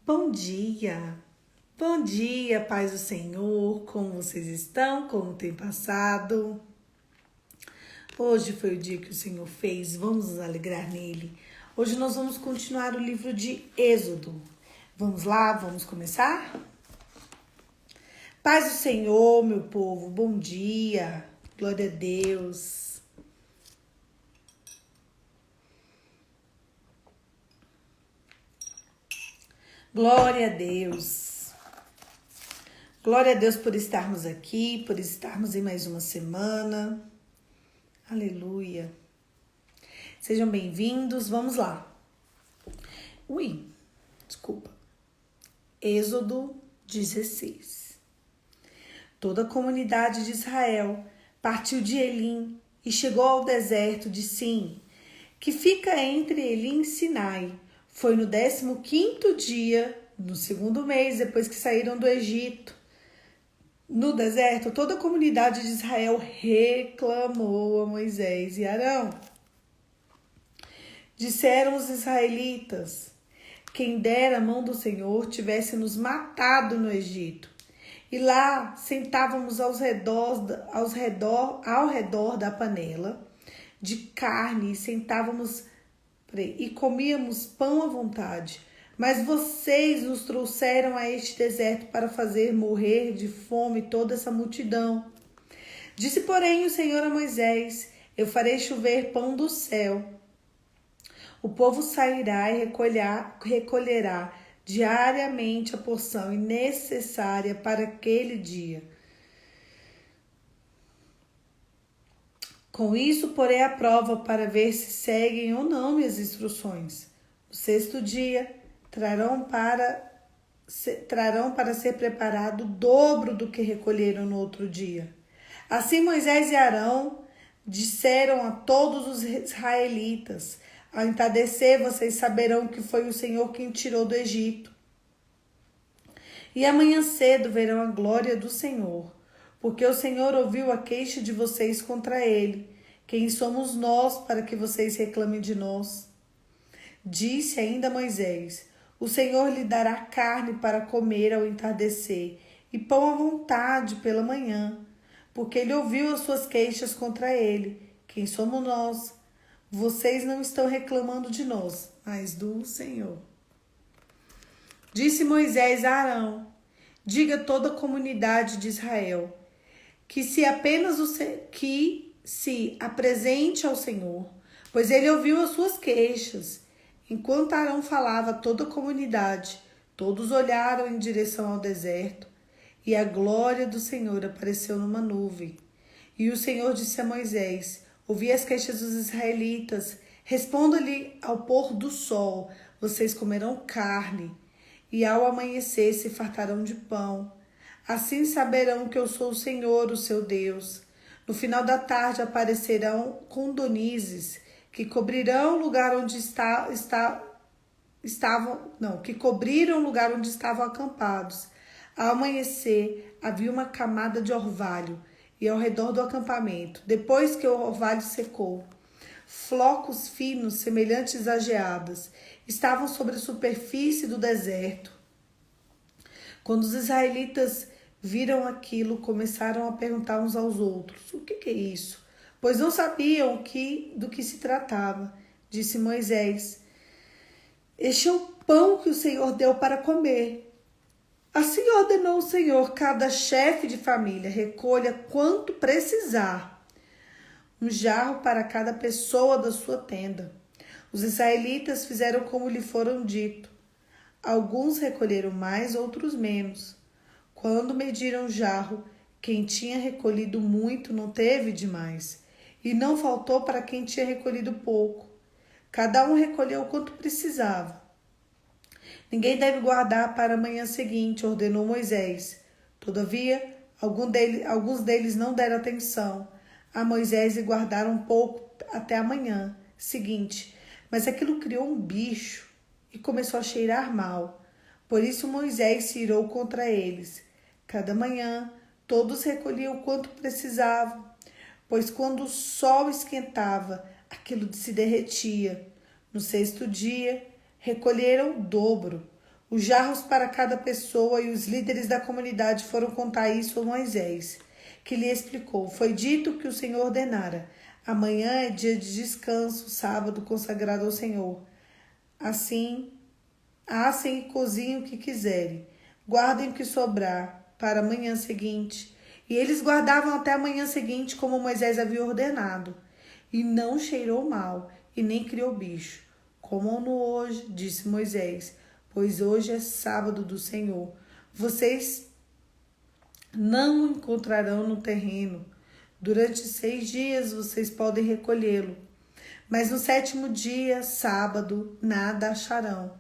Bom dia, paz do Senhor, como vocês estão, como tem passado? Hoje foi o dia que o Senhor fez, vamos nos alegrar nele. Hoje nós vamos continuar o livro de Êxodo. Vamos lá, vamos começar? Paz do Senhor, meu povo, bom dia, glória a Deus. Glória a Deus. Glória a Deus por estarmos aqui, por estarmos em mais uma semana. Aleluia. Sejam bem-vindos, vamos lá. Desculpa. Êxodo 16. Toda a comunidade de Israel partiu de Elim e chegou ao deserto de Sim, que fica entre Elim e Sinai. Foi no 15º dia, no segundo mês, depois que saíram do Egito. No deserto, toda a comunidade de Israel reclamou a Moisés e Arão. Disseram os israelitas: quem dera a mão do Senhor tivesse nos matado no Egito. E lá sentávamos ao redor da panela de carne e comíamos pão à vontade. Mas vocês nos trouxeram a este deserto para fazer morrer de fome toda essa multidão. Disse, porém, o Senhor a Moisés: eu farei chover pão do céu. O povo sairá e recolherá diariamente a porção necessária para aquele dia. Com isso, porei à prova para ver se seguem ou não minhas instruções. No 6º dia, trarão para ser preparado o dobro do que recolheram no outro dia. Assim Moisés e Arão disseram a todos os israelitas: ao entardecer vocês saberão que foi o Senhor quem tirou do Egito. E amanhã cedo verão a glória do Senhor, porque o Senhor ouviu a queixa de vocês contra ele. Quem somos nós para que vocês reclamem de nós? Disse ainda Moisés: o Senhor lhe dará carne para comer ao entardecer e pão à vontade pela manhã, porque ele ouviu as suas queixas contra ele. Quem somos nós? Vocês não estão reclamando de nós, mas do Senhor. Disse Moisés a Arão: diga a toda a comunidade de Israel que se apresente ao Senhor, pois ele ouviu as suas queixas. Enquanto Arão falava a toda a comunidade, todos olharam em direção ao deserto, e a glória do Senhor apareceu numa nuvem. E o Senhor disse a Moisés: ouvi as queixas dos israelitas, responda-lhe ao pôr do sol, vocês comerão carne, e ao amanhecer se fartarão de pão. Assim saberão que eu sou o Senhor, o seu Deus. No final da tarde aparecerão condonizes que cobriram o lugar onde estavam acampados. Ao amanhecer havia uma camada de orvalho e ao redor do acampamento, depois que o orvalho secou, flocos finos semelhantes a geadas estavam sobre a superfície do deserto. Quando os israelitas viram aquilo, começaram a perguntar uns aos outros: o que é isso? Pois não sabiam do que se tratava. Disse Moisés: este é o pão que o Senhor deu para comer. Assim ordenou o Senhor: cada chefe de família recolha quanto precisar, um jarro para cada pessoa da sua tenda. Os israelitas fizeram como lhe foram dito. Alguns recolheram mais, outros menos. Quando mediram o jarro, quem tinha recolhido muito não teve demais, e não faltou para quem tinha recolhido pouco. Cada um recolheu quanto precisava. Ninguém deve guardar para a manhã seguinte, ordenou Moisés. Todavia, alguns deles não deram atenção a Moisés e guardaram um pouco até a manhã seguinte. Mas aquilo criou um bicho e começou a cheirar mal. Por isso Moisés se irou contra eles. Cada manhã, todos recolhiam quanto precisavam, pois quando o sol esquentava, aquilo se derretia. No 6º dia, recolheram o dobro. os jarros para cada pessoa, e os líderes da comunidade foram contar isso a Moisés, que lhe explicou. Foi dito que o Senhor ordenara. Amanhã é dia de descanso, sábado consagrado ao Senhor. Assim, assem e cozinhem o que quiserem. Guardem o que sobrar para a manhã seguinte. E eles guardavam até a manhã seguinte, como Moisés havia ordenado. E não cheirou mal, e nem criou bicho. Comam-no hoje, disse Moisés, pois hoje é sábado do Senhor. Vocês não o encontrarão no terreno. Durante 6 dias vocês podem recolhê-lo. Mas no 7º dia, sábado, nada acharão.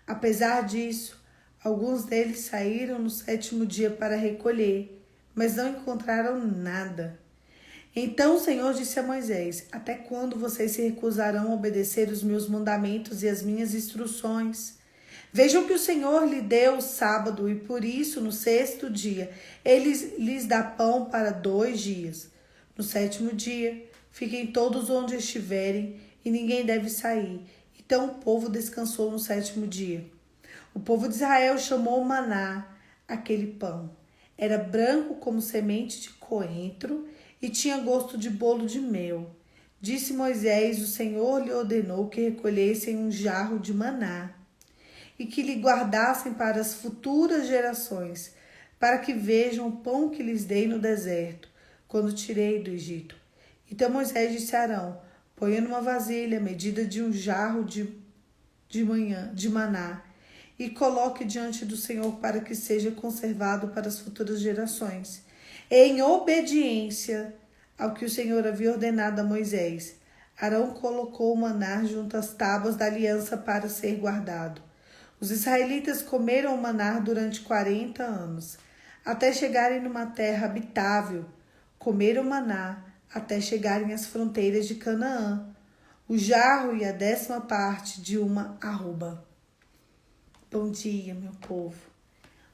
Apesar disso, alguns deles saíram no 7º dia para recolher, mas não encontraram nada. Então o Senhor disse a Moisés: até quando vocês se recusarão a obedecer os meus mandamentos e as minhas instruções? Vejam que o Senhor lhe deu o sábado, e por isso, no 6º dia, ele lhes dá pão para 2 dias. No 7º dia, fiquem todos onde estiverem, e ninguém deve sair. Então o povo descansou no 7º dia. O povo de Israel chamou o maná, aquele pão. Era branco como semente de coentro e tinha gosto de bolo de mel. Disse Moisés: o Senhor lhe ordenou que recolhessem um jarro de maná e que lhe guardassem para as futuras gerações, para que vejam o pão que lhes dei no deserto, quando tirei do Egito. Então Moisés disse a Arão: ponha numa vasilha a medida de um jarro de maná e coloque diante do Senhor para que seja conservado para as futuras gerações. Em obediência ao que o Senhor havia ordenado a Moisés, Arão colocou o maná junto às tábuas da aliança para ser guardado. Os israelitas comeram o maná durante 40 anos, até chegarem numa terra habitável. Comeram o maná até chegarem às fronteiras de Canaã, o jarro e a 10ª parte de uma arroba. Bom dia, meu povo.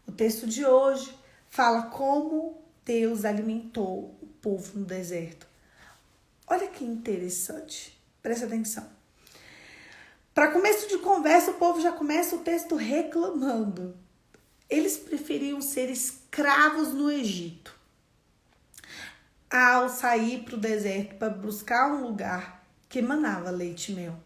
O texto de hoje fala como Deus alimentou o povo no deserto. Olha que interessante. Presta atenção. Para começo de conversa, o povo já começa o texto reclamando. Eles preferiam ser escravos no Egito. Ao sair para o deserto para buscar um lugar que emanava leite e mel.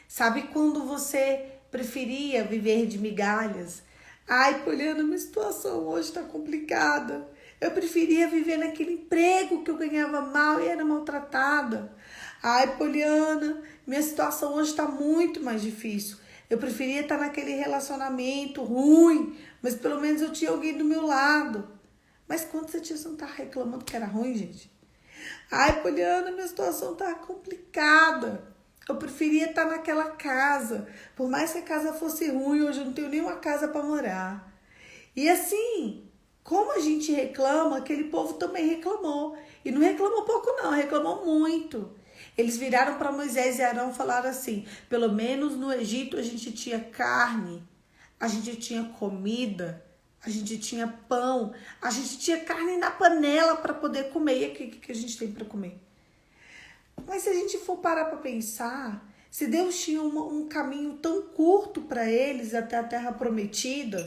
Sabe quando você preferia viver de migalhas? Ai, Poliana, minha situação hoje está complicada. Eu preferia viver naquele emprego que eu ganhava mal e era maltratada. Ai, Poliana, minha situação hoje está muito mais difícil. Eu preferia estar naquele relacionamento ruim, mas pelo menos eu tinha alguém do meu lado. Mas quando você não tá reclamando que era ruim, gente? Ai, Poliana, minha situação tá complicada. Eu preferia estar naquela casa. Por mais que a casa fosse ruim, hoje eu não tenho nenhuma casa para morar. E assim, como a gente reclama, aquele povo também reclamou. E não reclamou pouco não, reclamou muito. Eles viraram para Moisés e Arão e falaram assim: pelo menos no Egito a gente tinha carne, a gente tinha comida, a gente tinha pão, a gente tinha carne na panela para poder comer. E aqui, o que a gente tem para comer? Mas se a gente for parar para pensar, se Deus tinha um caminho tão curto para eles até a terra prometida,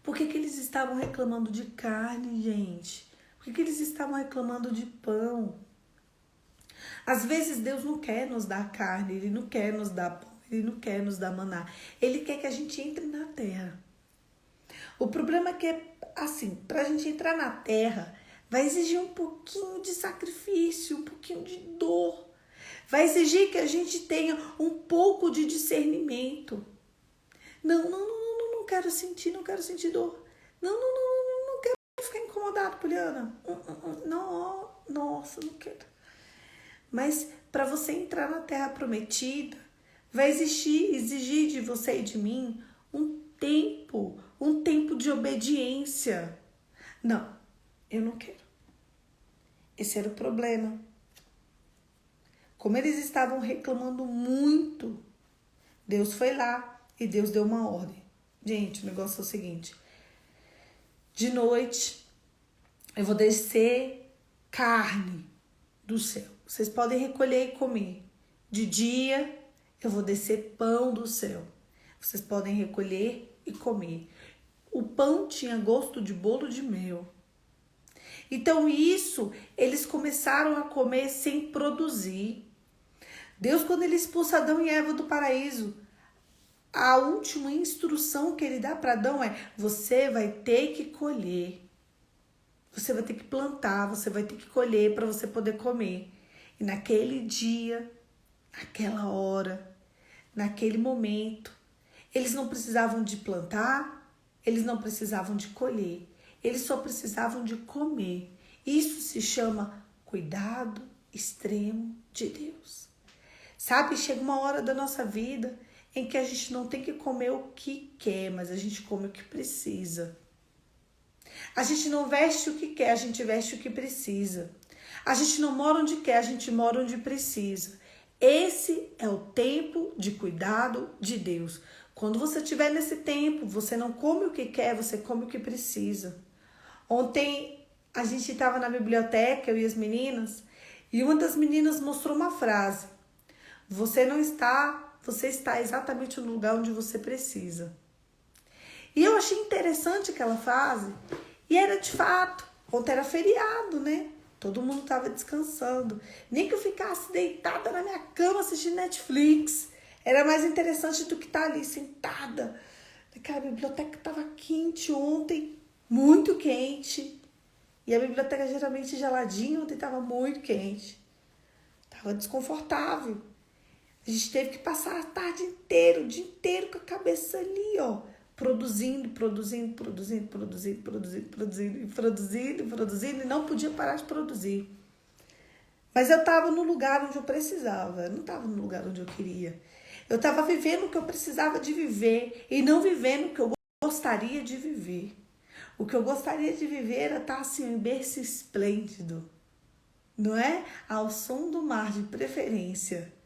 por que eles estavam reclamando de carne, gente? Por que eles estavam reclamando de pão? Às vezes Deus não quer nos dar carne, Ele não quer nos dar pão, Ele não quer nos dar maná. Ele quer que a gente entre na terra. O problema é que, assim, para a gente entrar na terra, vai exigir um pouquinho de sacrifício, um pouquinho de dor. Vai exigir que a gente tenha um pouco de discernimento. Não quero sentir dor. Não quero ficar incomodado, Poliana. Não, nossa, não quero. Mas para você entrar na terra prometida, vai exigir de você e de mim um tempo de obediência. Não, eu não quero. Esse era o problema. Como eles estavam reclamando muito, Deus foi lá e Deus deu uma ordem. Gente, o negócio é o seguinte: de noite eu vou descer carne do céu. Vocês podem recolher e comer. De dia Eu vou descer pão do céu. Vocês podem recolher e comer. O pão tinha gosto de bolo de mel. Então isso, eles começaram a comer sem produzir. Deus, quando ele expulsa Adão e Eva do paraíso, a última instrução que ele dá para Adão é: você vai ter que colher. Você vai ter que plantar, você vai ter que colher para você poder comer. E naquele dia, naquela hora, naquele momento, eles não precisavam de plantar, eles não precisavam de colher. Eles só precisavam de comer. Isso se chama cuidado extremo de Deus. Sabe, chega uma hora da nossa vida em que a gente não tem que comer o que quer, mas a gente come o que precisa. A gente não veste o que quer, a gente veste o que precisa. A gente não mora onde quer, a gente mora onde precisa. Esse é o tempo de cuidado de Deus. Quando você estiver nesse tempo, você não come o que quer, você come o que precisa. Ontem a gente estava na biblioteca, eu e as meninas, e uma das meninas mostrou uma frase: você está exatamente no lugar onde você precisa. E eu achei interessante aquela frase, e era de fato, ontem era feriado, né? Todo mundo estava descansando. Nem que eu ficasse deitada na minha cama assistindo Netflix. Era mais interessante do que estar ali sentada. Aquela biblioteca estava quente ontem, muito quente. E a biblioteca geralmente geladinha, ontem estava muito quente. Estava desconfortável. A gente teve que passar a tarde inteira, o dia inteiro com a cabeça ali, ó. Produzindo, e não podia parar de produzir. Mas eu estava no lugar onde eu precisava, eu não estava no lugar onde eu queria. Eu estava vivendo o que eu precisava de viver e não vivendo o que eu gostaria de viver. O que eu gostaria de viver era estar assim, em berço esplêndido, não é? Ao som do mar, de preferência.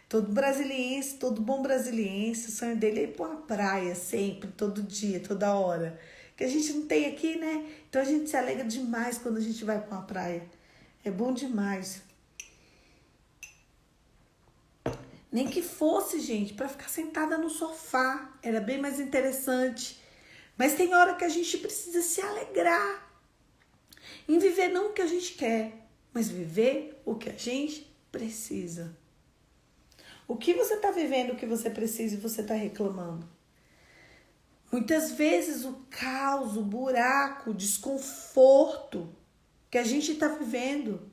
Todo brasiliense, todo bom brasiliense, o sonho dele é ir para uma praia sempre, todo dia, toda hora. Que a gente não tem aqui, né? Então a gente se alegra demais quando a gente vai para uma praia. É bom demais. Nem que fosse, gente, para ficar sentada no sofá. Era bem mais interessante. Mas tem hora que a gente precisa se alegrar. Em viver não o que a gente quer, mas viver o que a gente precisa. O que você está vivendo, o que você precisa e você está reclamando? Muitas vezes o caos, o buraco, o desconforto que a gente está vivendo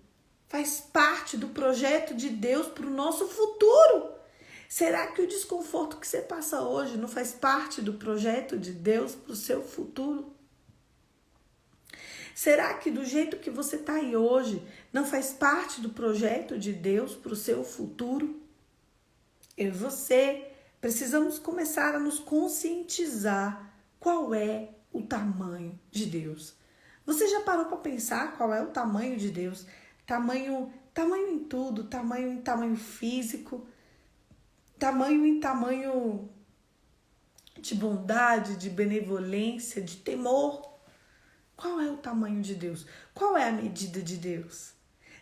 faz parte do projeto de Deus para o nosso futuro. Será que o desconforto que você passa hoje não faz parte do projeto de Deus para o seu futuro? Será que do jeito que você está aí hoje não faz parte do projeto de Deus para o seu futuro? Eu e você precisamos começar a nos conscientizar qual é o tamanho de Deus. Você já parou para pensar qual é o tamanho de Deus? Tamanho em tudo, tamanho físico, tamanho em tamanho de bondade, de benevolência, de temor. Qual é o tamanho de Deus? Qual é a medida de Deus?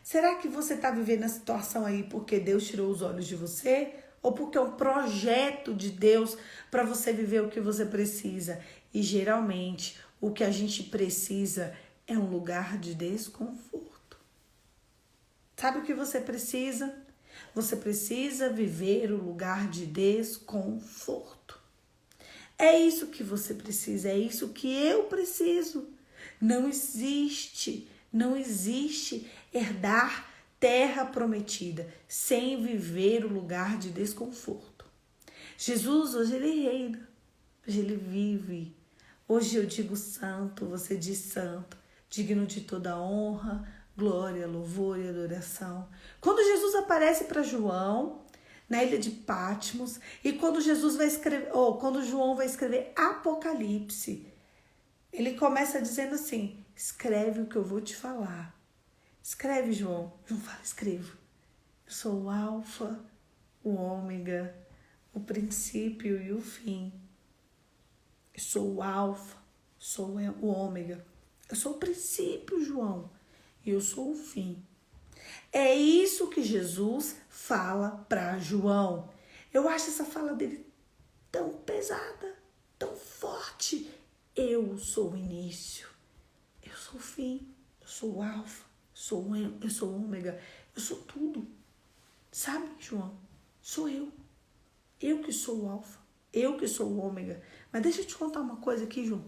Será que você está vivendo a situação aí porque Deus tirou os olhos de você? Ou porque é um projeto de Deus para você viver o que você precisa? E geralmente o que a gente precisa é um lugar de desconforto. Sabe o que você precisa? Você precisa viver o lugar de desconforto. É isso que você precisa, é isso que eu preciso. Não existe herdar terra prometida sem viver o lugar de desconforto. Jesus, hoje ele reina, hoje ele vive. Hoje eu digo santo, você diz santo, digno de toda honra, glória, louvor e adoração. Quando Jesus aparece para João na ilha de Patmos e quando quando João vai escrever Apocalipse, ele começa dizendo assim: escreve o que eu vou te falar. Escreve, João. João fala, escrevo. Eu sou o alfa, o ômega, o princípio e o fim. Eu sou o alfa, sou o ômega. Eu sou o princípio, João, e eu sou o fim. É isso que Jesus fala para João. Eu acho essa fala dele tão pesada, tão forte. Eu sou o início, eu sou o fim, eu sou o alfa, eu sou o ômega, eu sou tudo. Sabe, João? Sou eu. Eu que sou o alfa, eu que sou o ômega. Mas deixa eu te contar uma coisa aqui, João.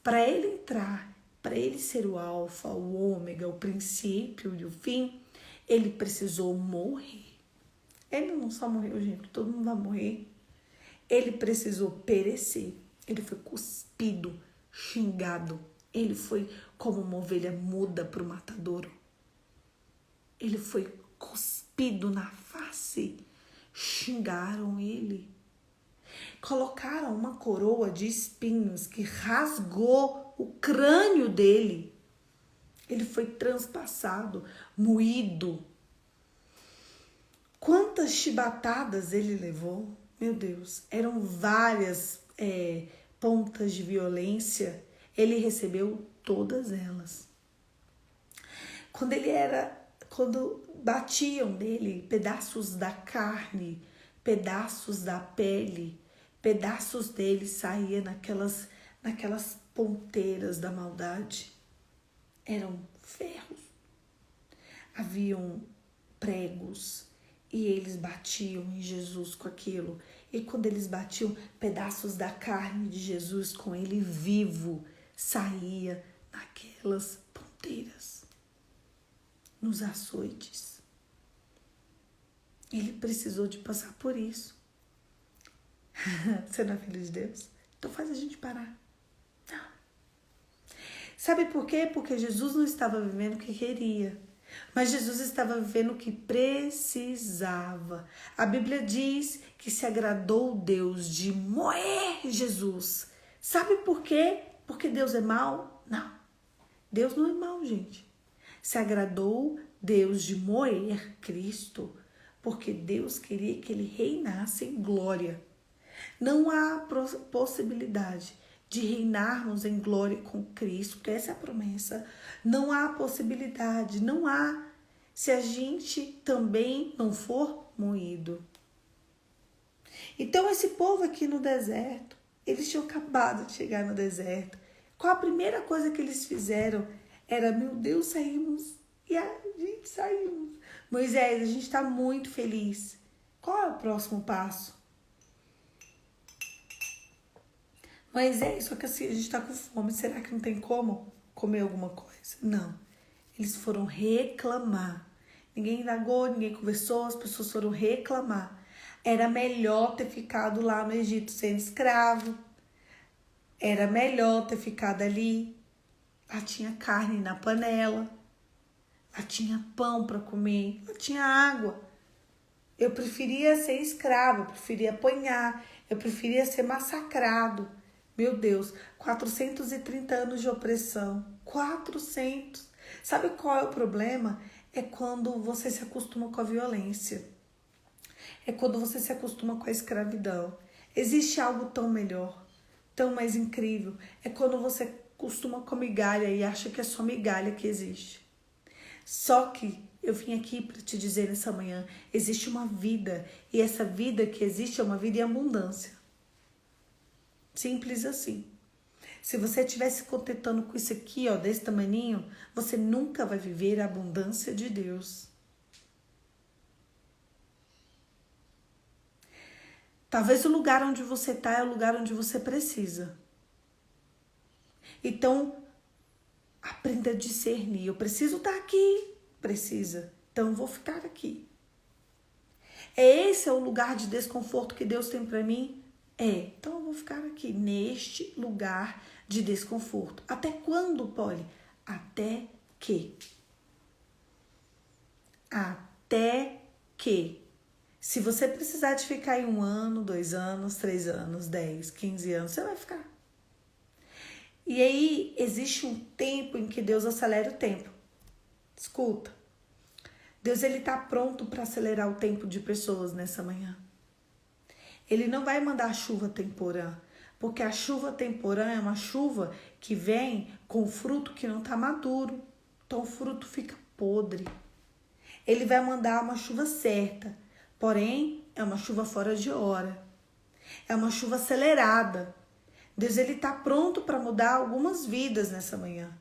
Para ele entrar, para ele ser o alfa, o ômega, o princípio e o fim, ele precisou morrer. Ele não só morreu, gente, todo mundo vai morrer. Ele precisou perecer. Ele foi cuspido, xingado. Ele foi como uma ovelha muda para o matadouro. Ele foi cuspido na face. Xingaram ele. Colocaram uma coroa de espinhos que rasgou o crânio dele. Ele foi transpassado, moído. Quantas chibatadas ele levou? Meu Deus, eram várias pontas de violência. Ele recebeu todas elas. Quando batiam nele, pedaços da carne, pedaços da pele, pedaços dele saíam naquelas ponteiras da maldade. Eram ferros. Haviam pregos e eles batiam em Jesus com aquilo. E quando eles batiam, pedaços da carne de Jesus com ele vivo saía naquelas ponteiras, nos açoites. Ele precisou de passar por isso. Você não é filho de Deus? Então faz a gente parar. Não. Sabe por quê? Porque Jesus não estava vivendo o que queria, mas Jesus estava vivendo o que precisava. A Bíblia diz que se agradou Deus de moer Jesus. Sabe por quê? Porque Deus é mau? Não. Deus não é mau, gente. Se agradou Deus de moer Cristo, porque Deus queria que ele reinasse em glória. Não há possibilidade de reinarmos em glória com Cristo, porque essa é a promessa. Não há possibilidade, não há, se a gente também não for moído. Então esse povo aqui no deserto, eles tinham acabado de chegar no deserto. Qual a primeira coisa que eles fizeram? Era, meu Deus, saímos. E a gente saímos. Moisés, a gente está muito feliz. Qual é o próximo passo? Moisés, só que assim, a gente está com fome. Será que não tem como comer alguma coisa? Não. Eles foram reclamar. Ninguém indagou, ninguém conversou, as pessoas foram reclamar. Era melhor ter ficado lá no Egito sendo escravo. Era melhor ter ficado ali. Lá tinha carne na panela. Lá tinha pão para comer. Lá tinha água. Eu preferia ser escravo, eu preferia apanhar, eu preferia ser massacrado. Meu Deus, 430 anos de opressão. 400. Sabe qual é o problema? É quando você se acostuma com a violência. É quando você se acostuma com a escravidão. Existe algo tão melhor, tão mais incrível. É quando você acostuma com migalha e acha que é só migalha que existe. Só que eu vim aqui para te dizer nessa manhã, existe uma vida. E essa vida que existe é uma vida em abundância. Simples assim. Se você estiver se contentando com isso aqui, ó, desse tamaninho, você nunca vai viver a abundância de Deus. Talvez o lugar onde você está é o lugar onde você precisa. Então, aprenda a discernir. Eu preciso estar aqui. Precisa. Então, eu vou ficar aqui. Esse é o lugar de desconforto que Deus tem para mim? Então eu vou ficar aqui, neste lugar de desconforto. Até quando, Polly? Até que. Se você precisar de ficar aí 1 ano, 2 anos, 3 anos, 10, 15 anos, você vai ficar. E aí, existe um tempo em que Deus acelera o tempo. Escuta. Deus, ele tá pronto para acelerar o tempo de pessoas nessa manhã. Ele não vai mandar chuva temporã, porque a chuva temporã é uma chuva que vem com fruto que não está maduro. Então o fruto fica podre. Ele vai mandar uma chuva certa, porém é uma chuva fora de hora. É uma chuva acelerada. Deus, ele está pronto para mudar algumas vidas nessa manhã.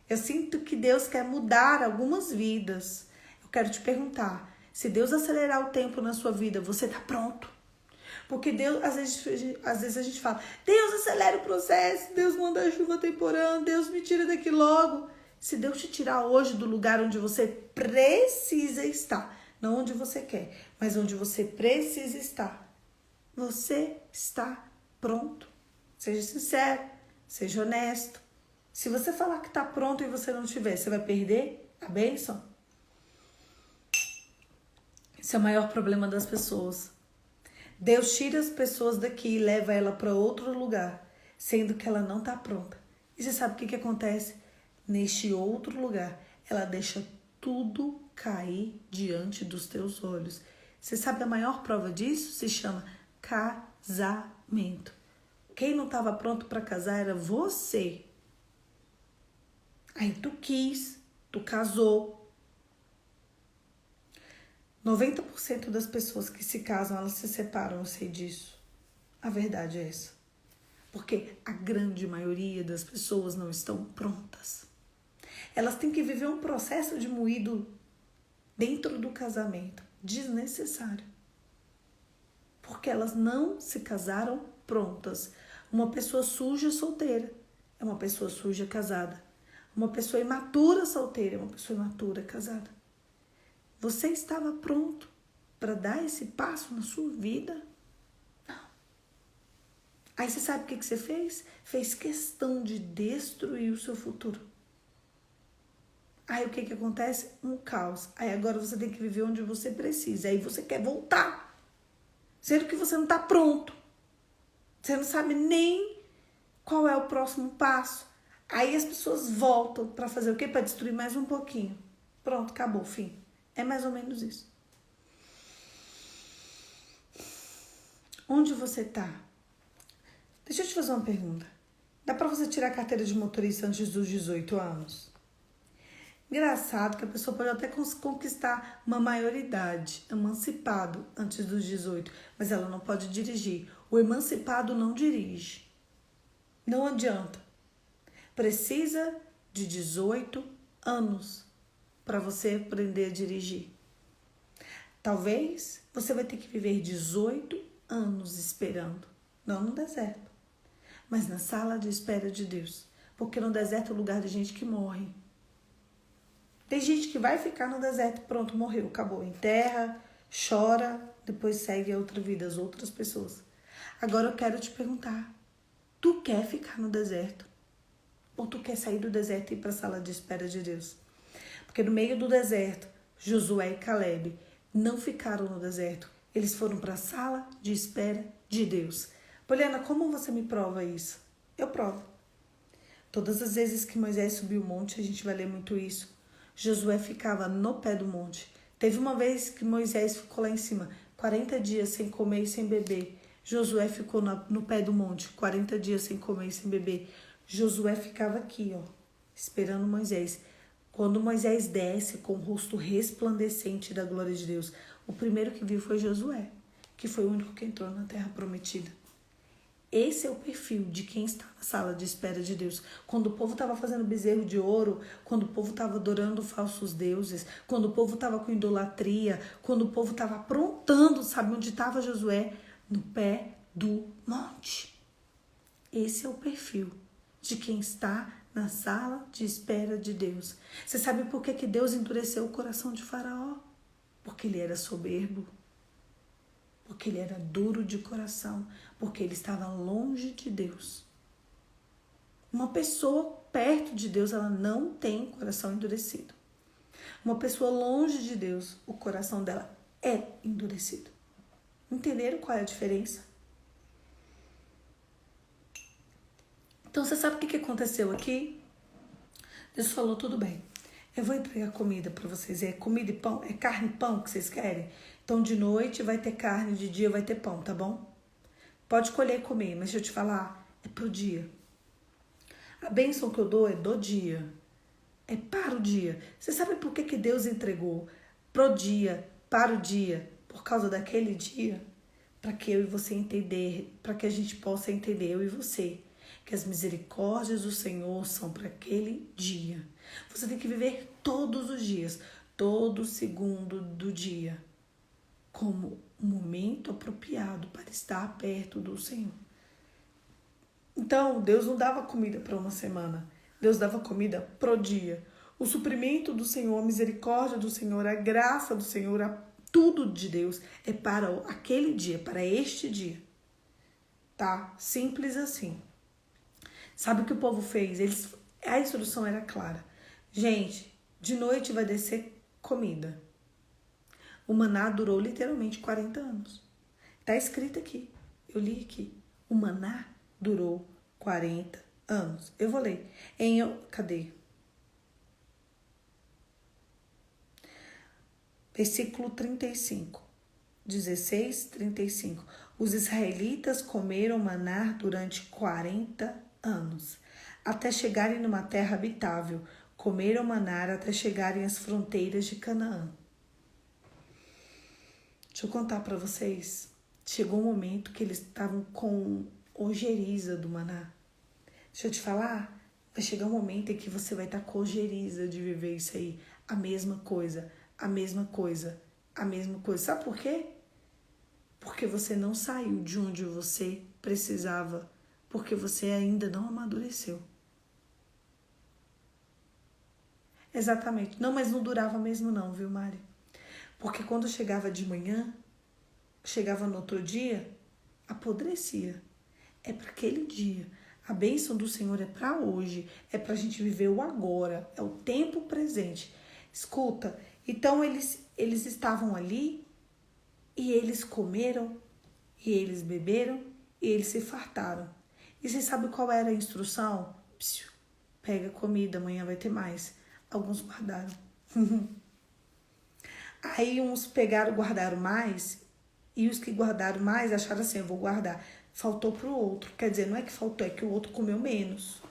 Eu sinto que Deus quer mudar algumas vidas. Eu quero te perguntar, se Deus acelerar o tempo na sua vida, você está pronto? Porque Deus, às vezes a gente fala, Deus acelera o processo, Deus manda a chuva temporã, Deus me tira daqui logo. Se Deus te tirar hoje do lugar onde você precisa estar, não onde você quer, mas onde você precisa estar, você está pronto? Seja sincero, seja honesto. Se você falar que está pronto e você não estiver, você vai perder a bênção? Esse é o maior problema das pessoas. Deus tira as pessoas daqui e leva ela para outro lugar, sendo que ela não está pronta. E você sabe o que acontece? Neste outro lugar, ela deixa tudo cair diante dos teus olhos. Você sabe a maior prova disso? Se chama casamento. Quem não estava pronto para casar era você. Aí tu quis, tu casou. 90% das pessoas que se casam, elas se separam, eu sei disso. A verdade é essa. Porque a grande maioria das pessoas não estão prontas. Elas têm que viver um processo de moído dentro do casamento, desnecessário. Porque elas não se casaram prontas. Uma pessoa suja solteira é uma pessoa suja casada. Uma pessoa imatura solteira é uma pessoa imatura casada. Você estava pronto para dar esse passo na sua vida? Não. Aí você sabe o que você fez? Fez questão de destruir o seu futuro. Aí o que acontece? Um caos. Aí agora você tem que viver onde você precisa. Aí você quer voltar. Sendo que você não está pronto. Você não sabe nem qual é o próximo passo. Aí as pessoas voltam para fazer o quê? Para destruir mais um pouquinho. Pronto, acabou, fim. É mais ou menos isso. Onde você está? Deixa eu te fazer uma pergunta. Dá para você tirar a carteira de motorista antes dos 18 anos? Engraçado que a pessoa pode até conquistar uma maioridade, emancipado antes dos 18, mas ela não pode dirigir. O emancipado não dirige. Não adianta. Precisa de 18 anos para você aprender a dirigir. Talvez você vai ter que viver 18 anos esperando. Não no deserto, mas na sala de espera de Deus. Porque no deserto é o lugar de gente que morre. Tem gente que vai ficar no deserto, pronto, morreu, acabou. Enterra, chora, depois segue a outra vida, as outras pessoas. Agora eu quero te perguntar, tu quer ficar no deserto? Ou tu quer sair do deserto e ir para a sala de espera de Deus? Porque no meio do deserto, Josué e Caleb não ficaram no deserto. Eles foram para a sala de espera de Deus. Poliana, como você me prova isso? Eu provo. Todas as vezes que Moisés subiu o monte, a gente vai ler muito isso. Josué ficava no pé do monte. Teve uma vez que Moisés ficou lá em cima, 40 dias sem comer e sem beber. Josué ficou no pé do monte, 40 dias sem comer e sem beber. Josué ficava aqui, ó, esperando Moisés. Quando Moisés desce com o rosto resplandecente da glória de Deus, o primeiro que viu foi Josué, que foi o único que entrou na terra prometida. Esse é o perfil de quem está na sala de espera de Deus. Quando o povo estava fazendo bezerro de ouro, quando o povo estava adorando falsos deuses, quando o povo estava com idolatria, quando o povo estava aprontando, sabe onde estava Josué? No pé do monte. Esse é o perfil de quem está na sala de espera de Deus. Você sabe por que Deus endureceu o coração de Faraó? Porque ele era soberbo. Porque ele era duro de coração, porque ele estava longe de Deus. Uma pessoa perto de Deus, ela não tem coração endurecido. Uma pessoa longe de Deus, o coração dela é endurecido. Entenderam qual é a diferença? Então, você sabe o que aconteceu aqui? Deus falou, tudo bem. Eu vou entregar comida para vocês. É comida e pão? É carne e pão que vocês querem? Então, de noite vai ter carne, de dia vai ter pão, tá bom? Pode escolher comer, mas deixa eu te falar, é pro dia. A bênção que eu dou é do dia. É para o dia. Você sabe por que Deus entregou pro dia, para o dia? Por causa daquele dia? para que eu e você entender, para que a gente possa entender, eu e você, que as misericórdias do Senhor são para aquele dia. Você tem que viver todos os dias, todo segundo do dia, como um momento apropriado para estar perto do Senhor. Então, Deus não dava comida para uma semana, Deus dava comida pro dia. O suprimento do Senhor, a misericórdia do Senhor, a graça do Senhor, tudo de Deus é para aquele dia, para este dia. Tá? Simples assim. Sabe o que o povo fez? A instrução era clara. Gente, de noite vai descer comida. O maná durou literalmente 40 anos. Tá escrito aqui. Eu li aqui. O maná durou 40 anos. Eu vou ler. Cadê? Versículo 35. 16, 35. Os israelitas comeram maná durante 40 anos, até chegarem numa terra habitável. Comeram maná até chegarem às fronteiras de Canaã. Deixa eu contar para vocês. Chegou um momento que eles estavam com ojeriza do maná. Deixa eu te falar, vai chegar um momento em que você vai estar com ojeriza de viver isso aí. A mesma coisa, a mesma coisa, a mesma coisa. Sabe por quê? Porque você não saiu de onde você precisava, porque você ainda não amadureceu. Exatamente. Não, mas não durava mesmo não, viu, Mari? Porque quando chegava de manhã, chegava no outro dia, apodrecia. É para aquele dia. A bênção do Senhor é para hoje, é para a gente viver o agora, é o tempo presente. Escuta, então eles estavam ali e eles comeram, e eles beberam, e eles se fartaram. E você sabe qual era a instrução? Psiu, pega comida, amanhã vai ter mais. Alguns guardaram. Aí uns pegaram, guardaram mais, e os que guardaram mais acharam assim, eu vou guardar. Faltou para o outro. Quer dizer, não é que faltou, é que o outro comeu menos.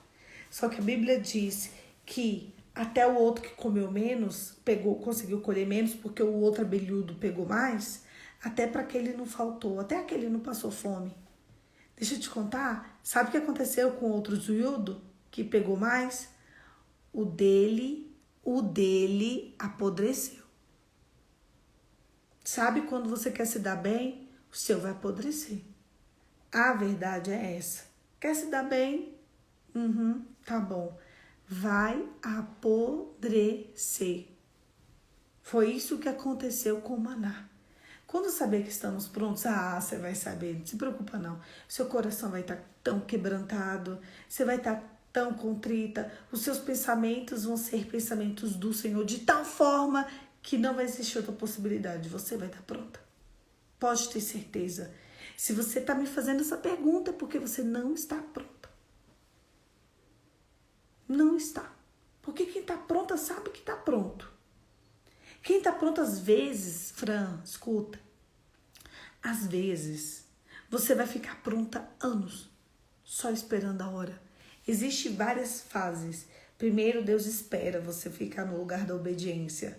Só que a Bíblia diz que até o outro que comeu menos, conseguiu colher menos, porque o outro abelhudo pegou mais, até para aquele não faltou, até aquele não passou fome. Deixa eu te contar, sabe o que aconteceu com o outro zoiudo que pegou mais? O dele apodreceu. Sabe quando você quer se dar bem? O seu vai apodrecer. A verdade é essa. Quer se dar bem? Tá bom. Vai apodrecer. Foi isso que aconteceu com o maná. Quando saber que estamos prontos, você vai saber, não se preocupa não. Seu coração vai estar tão quebrantado, você vai estar tão contrita, os seus pensamentos vão ser pensamentos do Senhor, de tal forma que não vai existir outra possibilidade, você vai estar pronta. Pode ter certeza. Se você está me fazendo essa pergunta, é porque você não está pronta. Não está. Porque quem está pronta sabe que está pronto. Quem está pronto às vezes, Fran, escuta, às vezes você vai ficar pronta anos, só esperando a hora. Existem várias fases. Primeiro, Deus espera você ficar no lugar da obediência.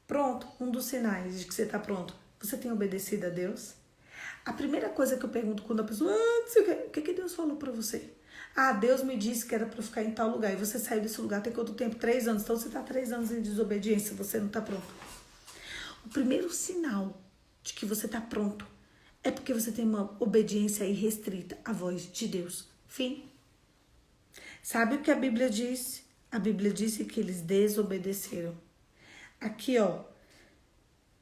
Pronto, um dos sinais de que você está pronto. Você tem obedecido a Deus? A primeira coisa que eu pergunto quando a pessoa, não sei o que Deus falou para você? Deus me disse que era para ficar em tal lugar. E você saiu desse lugar tem quanto tempo? 3 anos. Então você está 3 anos em desobediência. Você não está pronto. O primeiro sinal de que você está pronto é porque você tem uma obediência irrestrita à voz de Deus. Fim. Sabe o que a Bíblia disse? A Bíblia disse que eles desobedeceram. Aqui, ó.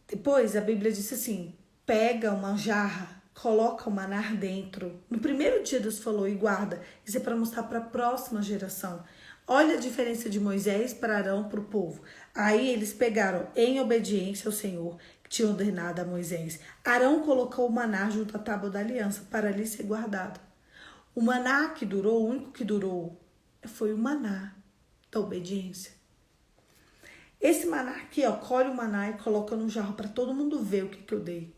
Depois a Bíblia disse assim, pega uma jarra, coloca o maná dentro. No primeiro dia Deus falou e guarda. Isso é para mostrar para a próxima geração. Olha a diferença de Moisés para Arão, para o povo. Aí eles pegaram em obediência ao Senhor, que tinha ordenado a Moisés. Arão colocou o maná junto à tábua da aliança para ali ser guardado. O maná que durou, o único que durou, foi o maná da obediência. Esse maná aqui, ó, colhe o maná e coloca no jarro para todo mundo ver o que eu dei.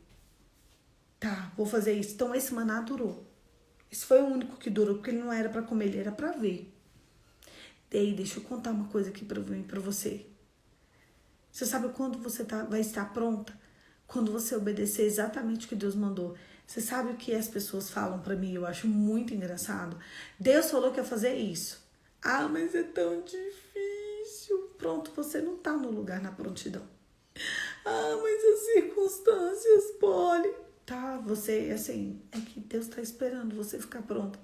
Tá, vou fazer isso. Então esse maná durou. Esse foi o único que durou, porque ele não era para comer, ele era para ver. Daí, deixa eu contar uma coisa aqui para você. Você sabe quando você vai estar pronta? Quando você obedecer exatamente o que Deus mandou. Você sabe o que as pessoas falam pra mim? Eu acho muito engraçado. Deus falou que ia fazer isso. Ah, mas é tão difícil. Pronto, você não tá no lugar na prontidão. Ah, mas as circunstâncias, Polly. Tá, você, assim, é que Deus tá esperando você ficar pronta.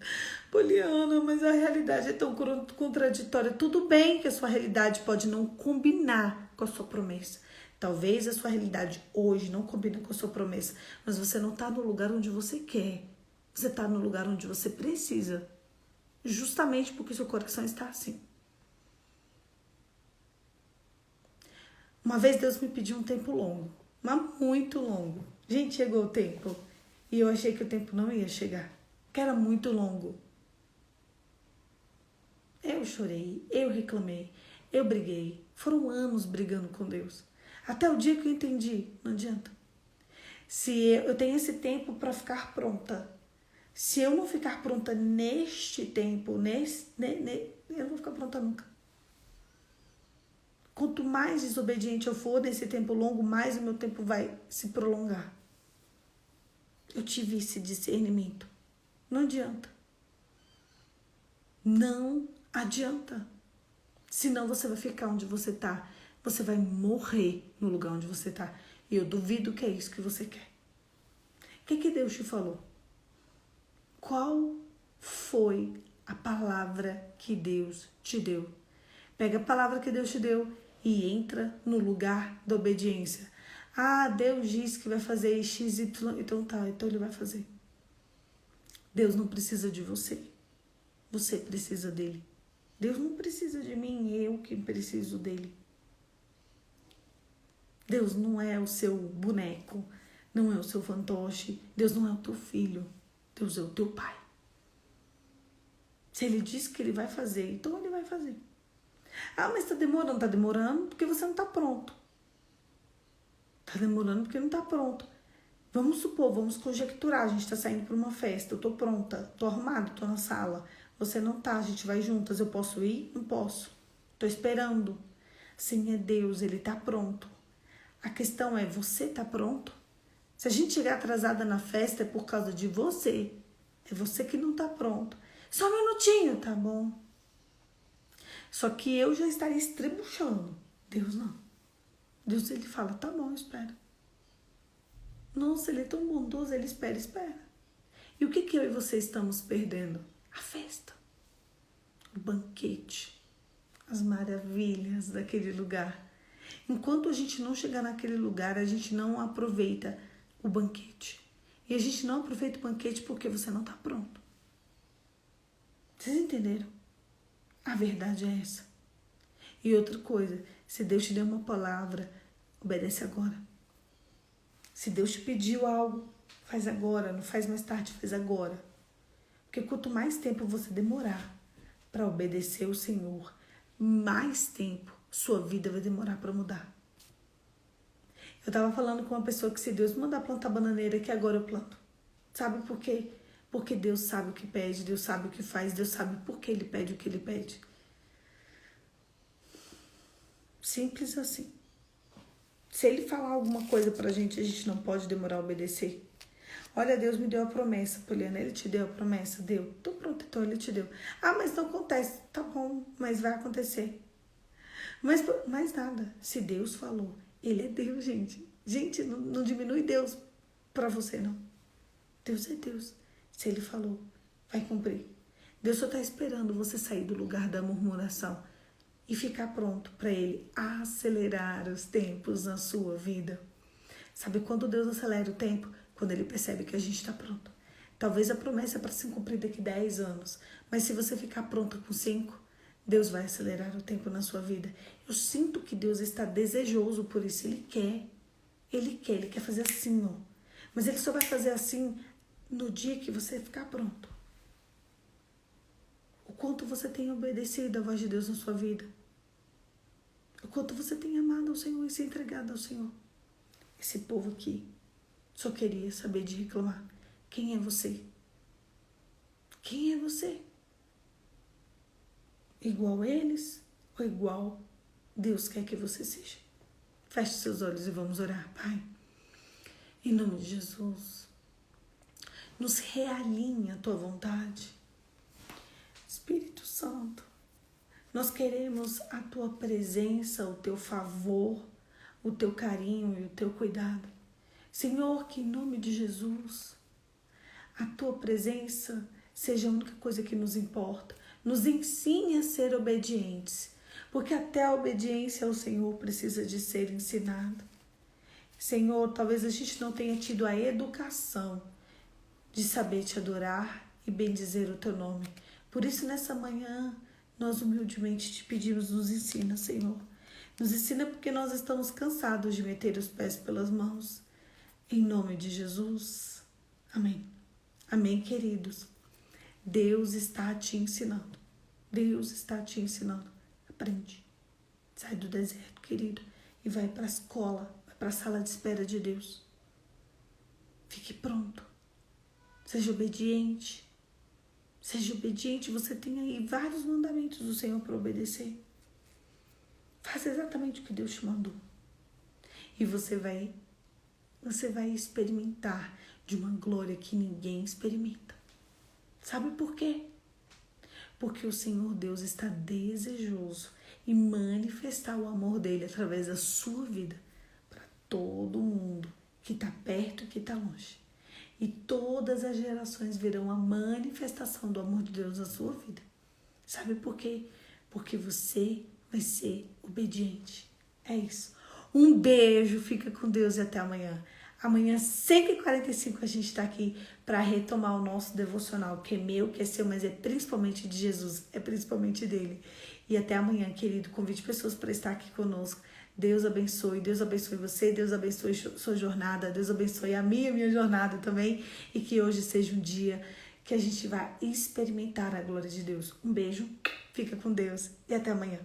Poliana, mas a realidade é tão contraditória. Tudo bem que a sua realidade pode não combinar com a sua promessa. Talvez a sua realidade hoje não combine com a sua promessa, mas você não tá no lugar onde você quer. Você tá no lugar onde você precisa. Justamente porque seu coração está assim. Uma vez Deus me pediu um tempo longo, mas muito longo. Gente, chegou o tempo e eu achei que o tempo não ia chegar, que era muito longo. Eu chorei, eu reclamei, eu briguei. Foram anos brigando com Deus. Até o dia que eu entendi, não adianta. Se eu tenho esse tempo para ficar pronta, se eu não ficar pronta neste tempo, eu não vou ficar pronta nunca. Quanto mais desobediente eu for nesse tempo longo, mais o meu tempo vai se prolongar. Eu tive esse discernimento. Não adianta. Não adianta. Senão você vai ficar onde você tá. Você vai morrer no lugar onde você tá. E eu duvido que é isso que você quer. O que Deus te falou? Qual foi a palavra que Deus te deu? Pega a palavra que Deus te deu e entra no lugar da obediência. Ah, Deus disse que vai fazer X, Y, então tá, então ele vai fazer. Deus não precisa de você. Você precisa dele. Deus não precisa de mim, eu que preciso dele. Deus não é o seu boneco, não é o seu fantoche, Deus não é o teu filho, Deus é o teu pai. Se ele diz que ele vai fazer, então ele vai fazer. Ah, mas tá demorando porque você não tá pronto. Tá demorando porque não tá pronto. Vamos supor, vamos conjecturar, a gente tá saindo pra uma festa, eu tô pronta, tô arrumada, tô na sala. Você não tá, a gente vai juntas, eu posso ir? Não posso. Tô esperando. Sim, é Deus, ele tá pronto. A questão é, você tá pronto? Se a gente chegar atrasada na festa é por causa de você. É você que não tá pronto. Só um minutinho, tá bom? Só que eu já estaria estrebuchando. Deus não. Deus, ele fala, tá bom, espera. Nossa, ele é tão bondoso, ele espera. E o que eu e você estamos perdendo? A festa. O banquete. As maravilhas daquele lugar. Enquanto a gente não chegar naquele lugar, a gente não aproveita o banquete. E a gente não aproveita o banquete porque você não está pronto. Vocês entenderam? A verdade é essa. E outra coisa, se Deus te deu uma palavra, obedece agora. Se Deus te pediu algo, faz agora, não faz mais tarde, faz agora. Porque quanto mais tempo você demorar para obedecer o Senhor, mais tempo sua vida vai demorar para mudar. Eu tava falando com uma pessoa que se Deus me mandar plantar bananeira, que agora eu planto. Sabe por quê? Porque Deus sabe o que pede, Deus sabe o que faz, Deus sabe por que Ele pede o que Ele pede. Simples assim. Se Ele falar alguma coisa pra gente, a gente não pode demorar a obedecer. Olha, Deus me deu a promessa, Poliana. Ele te deu a promessa? Deu. Tô pronto, então Ele te deu. Ah, mas não acontece. Tá bom, mas vai acontecer. Mas nada. Se Deus falou, Ele é Deus, gente. Gente, não diminui Deus pra você, não. Deus é Deus. Se Ele falou, vai cumprir. Deus só tá esperando você sair do lugar da murmuração e ficar pronto para Ele acelerar os tempos na sua vida. Sabe quando Deus acelera o tempo? Quando Ele percebe que a gente está pronto. Talvez a promessa é para se cumprir daqui 10 anos, mas se você ficar pronta com 5, Deus vai acelerar o tempo na sua vida. Eu sinto que Deus está desejoso por isso. Ele quer fazer assim, ó. Mas Ele só vai fazer assim no dia que você ficar pronto. O quanto você tem obedecido à voz de Deus na sua vida. O quanto você tem amado ao Senhor e se entregado ao Senhor. Esse povo aqui só queria saber de reclamar. Quem é você? Quem é você? Igual eles ou igual Deus quer que você seja? Feche seus olhos e vamos orar, Pai. Em nome de Jesus. nos realinha a tua vontade. Espírito Santo, nós queremos a tua presença, o teu favor, o teu carinho e o teu cuidado. Senhor, que em nome de Jesus, a tua presença seja a única coisa que nos importa. Nos ensine a ser obedientes, porque até a obediência ao Senhor precisa de ser ensinada. Senhor, talvez a gente não tenha tido a educação de saber te adorar e bendizer o teu nome. Por isso, nessa manhã, nós humildemente te pedimos, nos ensina, Senhor. Nos ensina porque nós estamos cansados de meter os pés pelas mãos. Em nome de Jesus. Amém. Amém, queridos. Deus está te ensinando. Deus está te ensinando. Aprende. Sai do deserto, querido, e vai para a escola, vai para a sala de espera de Deus. Fique pronto. Seja obediente. Seja obediente. Você tem aí vários mandamentos do Senhor para obedecer. Faça exatamente o que Deus te mandou. E você vai experimentar de uma glória que ninguém experimenta. Sabe por quê? Porque o Senhor Deus está desejoso em manifestar o amor dele através da sua vida para todo mundo que está perto e que está longe. E todas as gerações verão a manifestação do amor de Deus na sua vida. Sabe por quê? Porque você vai ser obediente. É isso. Um beijo, fica com Deus e até amanhã. Amanhã, 5h45, a gente está aqui para retomar o nosso devocional, que é meu, que é seu, mas é principalmente de Jesus, é principalmente dele. E até amanhã, querido. Convide pessoas para estar aqui conosco. Deus abençoe você, Deus abençoe sua jornada, Deus abençoe a minha jornada também. E que hoje seja um dia que a gente vai experimentar a glória de Deus. Um beijo, fica com Deus e até amanhã.